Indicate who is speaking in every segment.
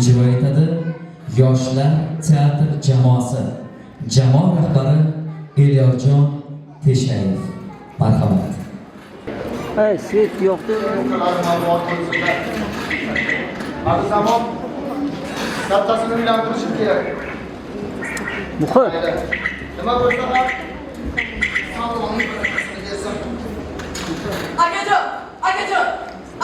Speaker 1: ijro etadi yoshlar teatr jamoasi. Jamoa rahbari Elyorjon Teshayev. Marhamat.
Speaker 2: Hey, svet yo'qdi.
Speaker 3: Hali zamon kattasini uylantirish kerak.
Speaker 2: Muhim.
Speaker 3: Nima bo'lsa ham
Speaker 4: Akajon,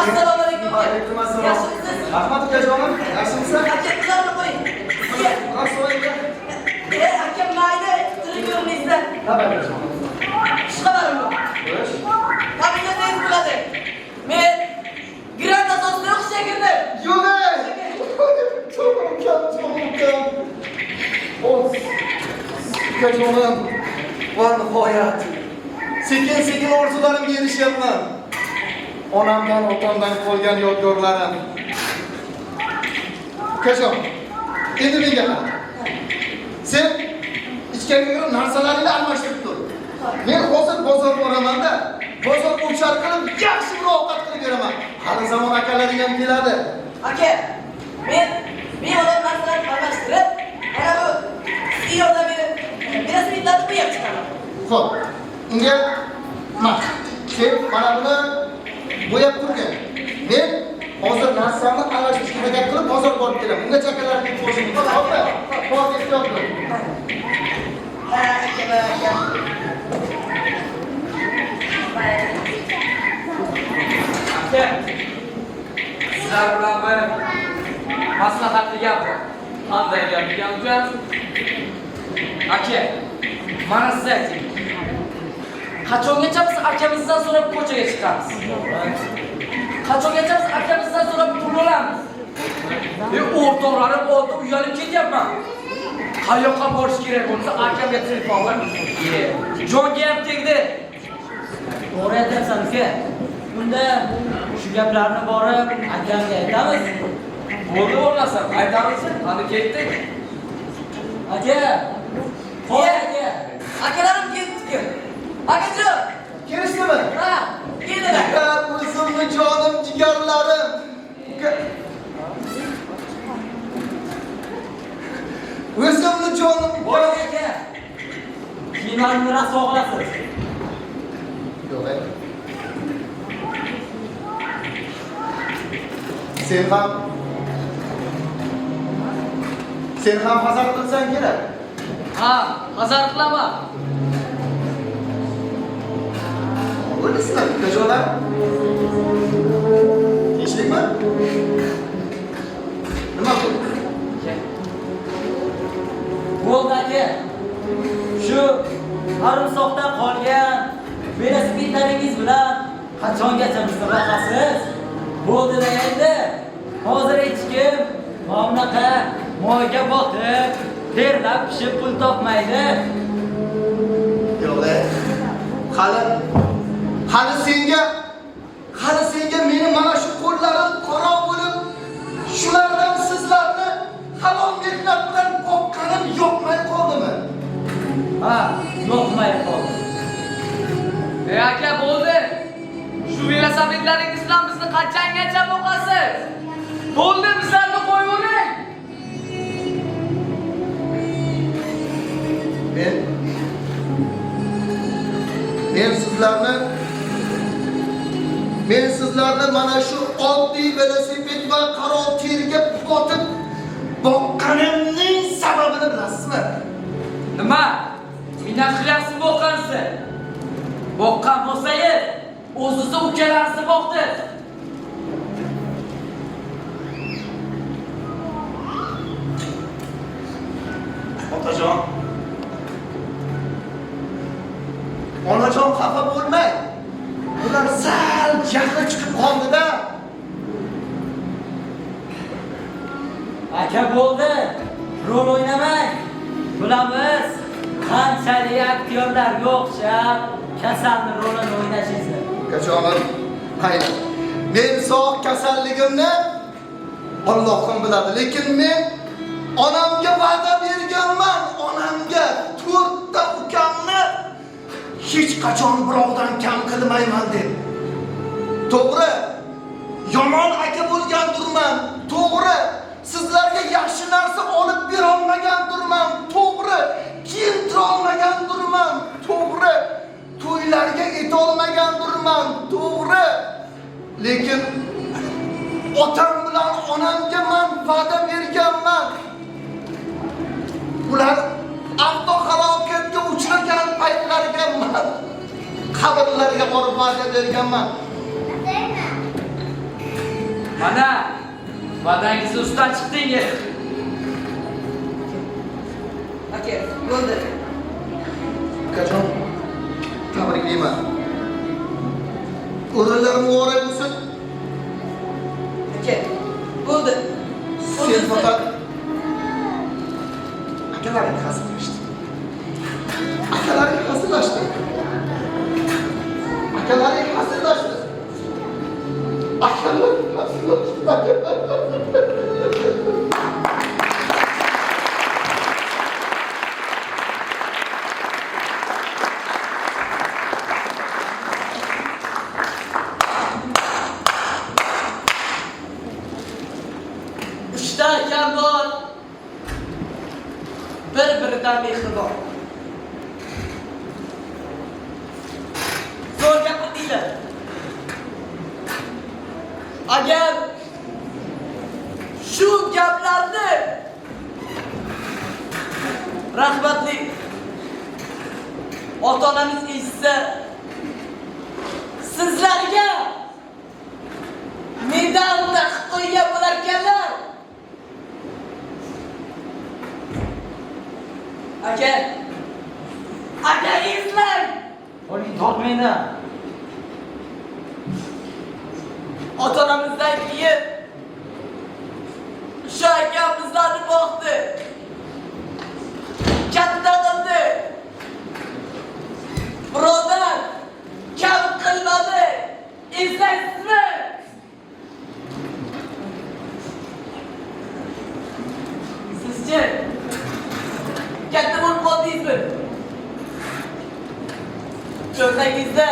Speaker 4: assalomu alaykum.
Speaker 3: Alaykum assalom.
Speaker 4: Yaxshimisiz?
Speaker 3: Rahmat ukajonim, yaxshimisan?
Speaker 4: Akalarni qo'ying. Akam mayli, tirik yo'qmizda. Xushxabarim bor. Kabinetingiz bo'ladi. Men grant asosida o'qishga kirdim.
Speaker 3: Yo'q. Ukajonim, va nihoyat. Sekin-sekin orzularimga erishyapman. Onamdan, otamdan qolgan yodgorlarim. Ukajon, endi menga qara. Sen ichkariga kirib narsalaringni almashtirib tur. Men hozir bozor boraman-da, bozor o'char qilib yaxshi bir ovqat qilib beraman. Hali zamon akalari ham keladi.
Speaker 4: Aka, men bemalol narsalarni almashtirib, mana bu sizga yordam berib, velosipedlarni bo'yab chiqaman.
Speaker 3: Xo'p, unga mana sen mana buni bo'yab turgin. Men hozir narsamni almashtirishga harakat qilib bozor borib kelaman. Unga chakalarni qo'shing. Xo'pmi? Xo'p, ehtiyot bo'l.
Speaker 5: Sizlar bilan bir maslahatli gap bor. Qanday gap ekan uka? Aka, mana siz ayting. Qachongacha biz akamizdan so'rab ko'chaga chiqamiz? Qachongacha biz akamizdan so'rab pul olamiz? O'rtoqlarim oldi uyalib ketyapman. Qayoqqa borish kerak bo'lsa akamga telefon qilib, jonga ham tegdi.
Speaker 2: To'g'ri aytyapsan uka. Bunda shu gaplarni borib akamga aytamiz.
Speaker 5: Bo'ldi bo'lmasam aytamiz. Qani ketdik.
Speaker 2: Aka. Qo'y aka.
Speaker 4: Akalarim ketdi. Akajon,
Speaker 3: Kelishdimi?
Speaker 4: ha, keldilar.
Speaker 3: Ya o'zimni jonim jigarlarim. O'zimni jonim.
Speaker 2: Qo'y aka. Kiyimlarni rasvo qilasiz.
Speaker 3: Yo'q. Sen ham hazar qilsang kerak.
Speaker 5: Ha, hazar qilaman.
Speaker 3: O'ylaysizlar, ukajonlar? Tinchlikmi? Nima bo'ldi?
Speaker 2: Bo'ldi aka. Shu harimsoqdan qolgan velosipedlaringiz bilan qachongacha bizni boqasiz? Bo'ldi-da endi. Hozir hech kim bunaqa moyga botib, terlab pishib pul topmaydi.
Speaker 3: Yo'q. Hali senga meni mana shu qo'llarim qaro bo'lib, shulardan sizlarni halol mehnat bilan boqqanim yo'qmay qoldimi?
Speaker 2: Ha, yo'qmay qoldi.
Speaker 5: Aka bo'ldi. Shu velosipedlaringiz bilan bizni qachongacha boqasiz? Bo'ldi, bizlarni qo'yavering.
Speaker 3: Men sizlarni mana shu oddiy velosiped va qaro terga botib boqqanimning sababini bilasizmi?
Speaker 5: Nima? Minat qilyapsiz boqqansiz. Boqqan bo'lsangiz, o'zingizni ukalaringizni boqdi.
Speaker 3: Otajon. Onajon xafa bo'lmang. Ular sal jahli chiqib qoldi-da.
Speaker 2: Aka bo'ldi. Rol o'ynamang. Bilamiz, qanchalik aktyorlarga o'xshab kasalni rolini o'ynashingizni.
Speaker 3: Ukajonim, mayli. Men sog' kasalligimni Allohim biladi, lekin men onamga va'da berganman. Onamga 4 ta ukamni hech qachon birovdan kam qilmayman deb. To'g'ri, yomon aka bo'lgan turman. To'g'ri, sizni sizlarga yaxshi narsa olib bera olmagandirman, to'g'ri. Kiyintira olmagandirman, to'g'ri. To'ylarga eta olmagandirman, to'g'ri. Lekin otam bilan onamga men va'da berganman. Ular avtohalokatga uchragan paytlarga men qabrlarga borib va'da berganman.
Speaker 5: Mana va'dangizni ustidan chiqdingiz.
Speaker 4: Aka, bo'ldi.
Speaker 3: Qachon? Tabriklayman. O'rinlar muborak bo'lsin.
Speaker 4: Aka, bo'ldi.
Speaker 3: Sen faqat akalaring hazillashdi. Akalaring hazillashdi. Akalaring hazillashdi. Akalaring hazillashdi.
Speaker 4: Uchta akam bor. Bir-biridan mehribon. Zo'r gapirdinglar. Agar shu gaplarni rahmatli ota-onamiz eshitsa, sizlarga medalni qilib qo'ygan bo'lar ekanlar. Aka izlang.
Speaker 2: Qo'ling tortmaydi.
Speaker 4: Ota-onamizdan keyin shu akam bizlarni boqdi. Katta qildi. Birodar, kam qilmadi. Izlaysizmi? Sizchi katta bo'lib qoldingizmi? Cho'ntagingizda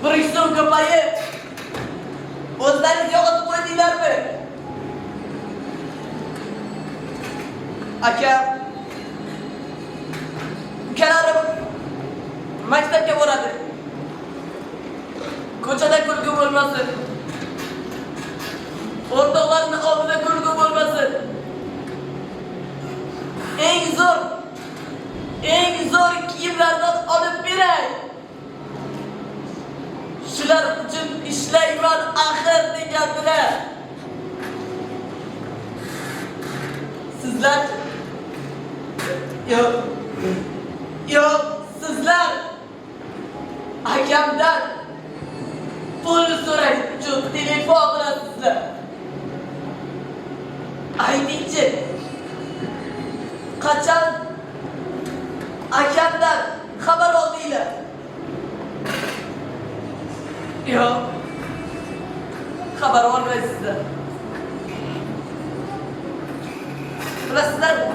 Speaker 4: bir so'm ko'payib o'zlaringiz yo'qotib qo'ydinglarmi? Aka, ukalarim maktabga boradi. Ko'chada kulgu bo'lmasin. O'rtoqlarni oldida kulgu bo'lmasin. Eng zo'r kiyimlardan olib beray. Shular uchun ishlayman axir degandilar. Sizlar yo'q, sizlar akamdan pul so'rash uchun telefon qilasizlar. Aytingchi, qachon akamdan xabar oldinglar? Yo'q, xabar olmaysizlar. Bilasizlarmi?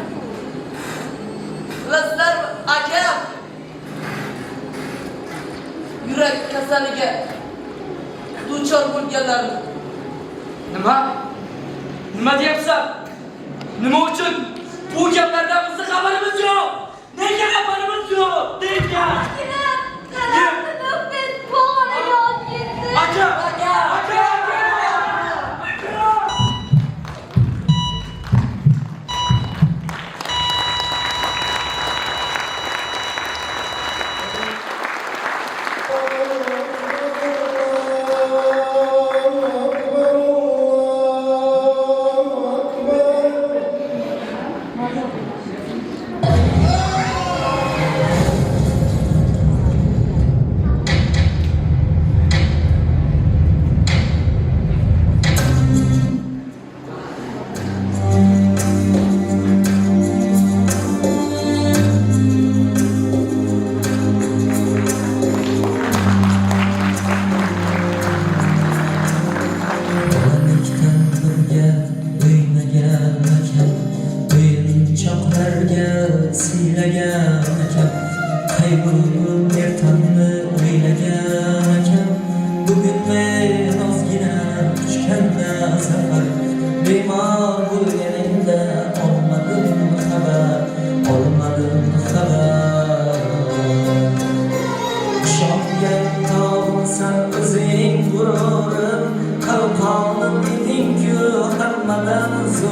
Speaker 4: Akam yurak kasaliga duchor bo'lganlarni.
Speaker 5: Nima deyapsan? Nima uchun bu gaplardan bizning xabarimiz yo'q? Nega xabarimiz yo'q? Nega? Aka!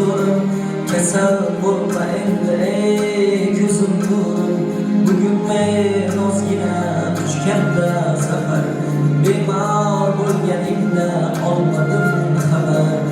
Speaker 1: nurum kasal bo'lma endi ey ko'zim nurum bugun men ozgina tushganda safar bemor bo'lganingda olmadim xabar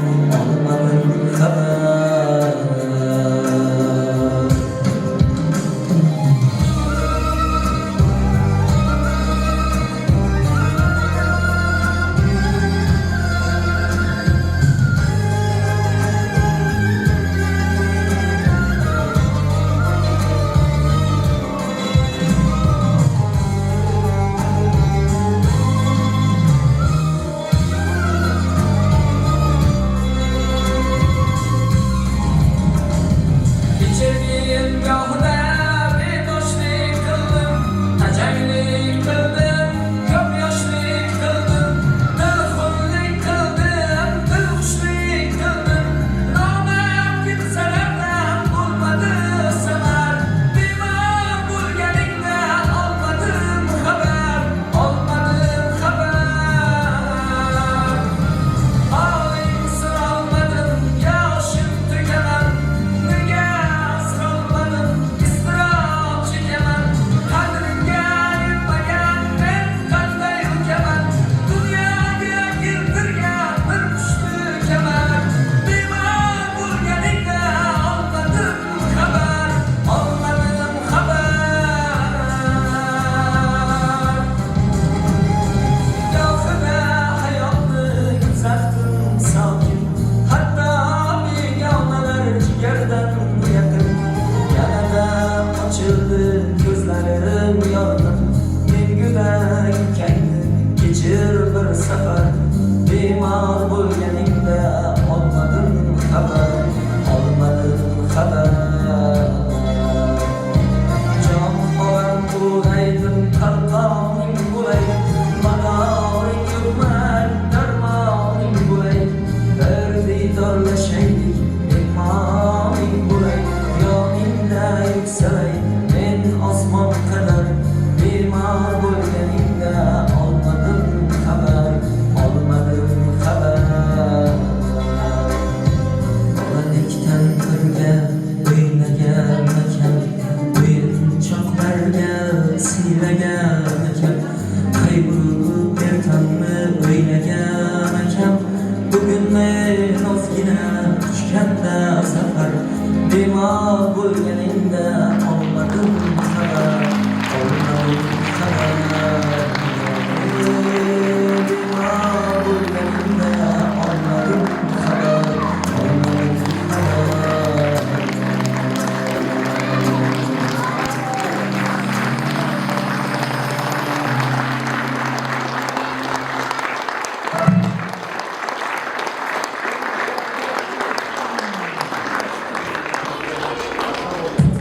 Speaker 1: Bemor bo'lganingda olmadim xabar